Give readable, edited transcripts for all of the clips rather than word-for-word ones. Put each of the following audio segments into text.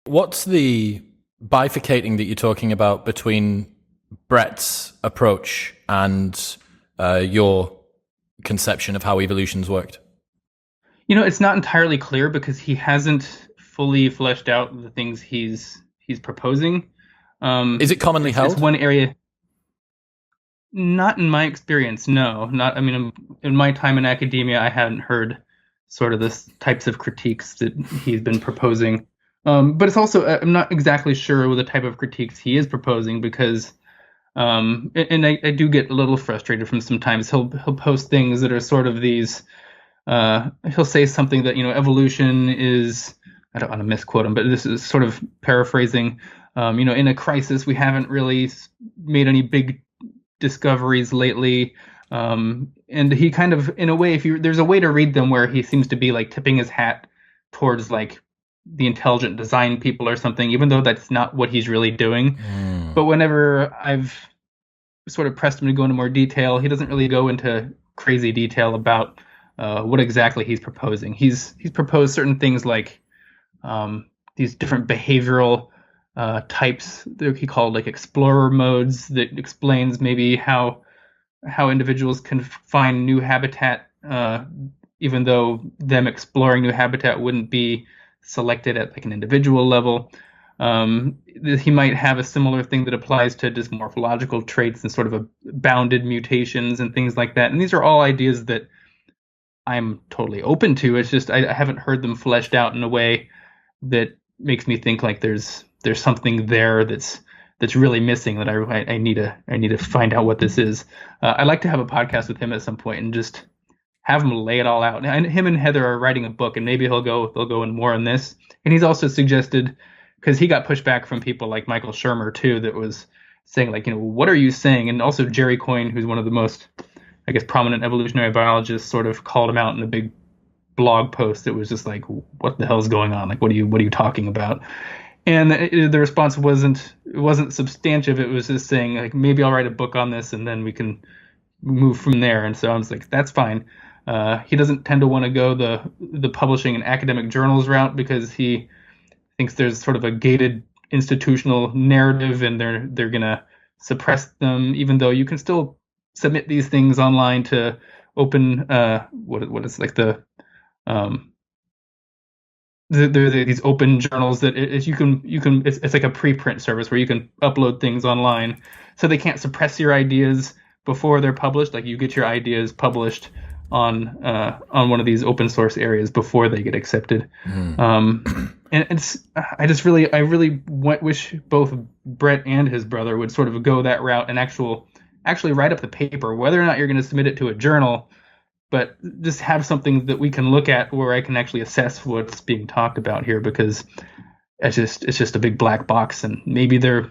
What's the bifurcating that you're talking about between Bret's approach and your conception of how evolution's worked? It's not entirely clear because he hasn't fully fleshed out the things he's proposing. Is it commonly held? It's one area. Not in my experience, no. Not. I mean, in my time in academia, I haven't heard sort of the types of critiques that he's been proposing. But it's also, I'm not exactly sure with the type of critiques he is proposing because, and I do get a little frustrated from sometimes he'll post things that are sort of these. He'll say something that evolution is. I don't want to misquote him, but this is sort of paraphrasing. In a crisis, we haven't really made any big discoveries lately. And he kind of, in a way, there's a way to read them where he seems to be like tipping his hat towards like the intelligent design people or something, even though that's not what he's really doing. But whenever I've sort of pressed him to go into more detail, he doesn't really go into crazy detail about what exactly he's proposing. He's proposed certain things like these different behavioral types that he called like explorer modes that explains maybe how individuals can find new habitat, even though them exploring new habitat wouldn't be selected at like an individual level. He might have a similar thing that applies to just morphological traits and sort of bounded mutations and things like that. And these are all ideas that I'm totally open to. It's just I haven't heard them fleshed out in a way that makes me think like there's something there that's really missing that I need to find out what this is. I'd like to have a podcast with him at some point and just have him lay it all out. And him and Heather are writing a book, and maybe they'll go in more on this. And he's also suggested, because he got pushback from people like Michael Shermer too, that was saying like, what are you saying? And also Jerry Coyne, who's one of the most, I guess, prominent evolutionary biologists, sort of called him out in a big blog post that was just like, what the hell is going on? Like, what are you talking about? And the response wasn't substantive. It was just saying like, maybe I'll write a book on this and then we can move from there. And so I was like, that's fine. He doesn't tend to want to go the publishing in academic journals route because he thinks there's sort of a gated institutional narrative and they're gonna suppress them, even though you can still submit these things online to open what is like the there are these open journals that you can it's like a preprint service where you can upload things online, so they can't suppress your ideas before they're published. Like you get your ideas published on one of these open source areas before they get accepted. And I really wish both Bret and his brother would sort of go that route and actually write up the paper, whether or not you're going to submit it to a journal, but just have something that we can look at where I can actually assess what's being talked about here, because it's just a big black box, and maybe they're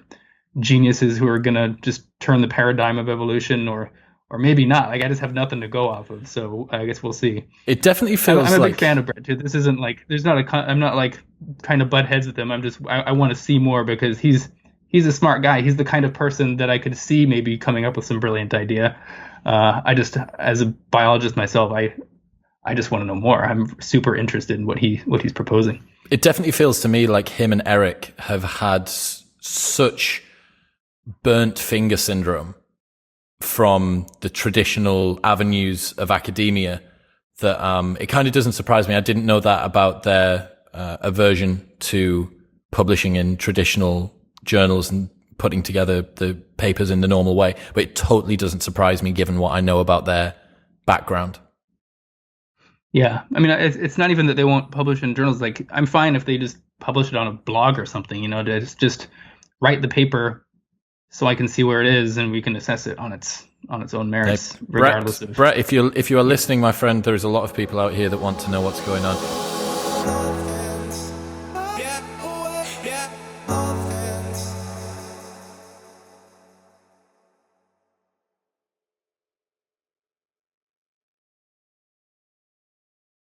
geniuses who are going to just turn the paradigm of evolution, or maybe not. Like I just have nothing to go off of, so I guess we'll see. It definitely feels I'm a like big fan of Bret too. This isn't like I'm not like trying to butt heads with him. I want to see more because he's a smart guy. He's the kind of person that I could see maybe coming up with some brilliant idea. I just, as a biologist myself, I just want to know more. I'm super interested in what he's proposing. It definitely feels to me like him and Eric have had such burnt finger syndrome from the traditional avenues of academia that it kind of doesn't surprise me. I didn't know that about their aversion to publishing in traditional journals and putting together the papers in the normal way, but it totally doesn't surprise me given what I know about their background. Yeah, I mean, it's not even that they won't publish in journals. Like, I'm fine if they just publish it on a blog or something, to just write the paper so I can see where it is and we can assess it on its own merits, regardless of. Bret, if you are listening, my friend, there's a lot of people out here that want to know what's going on.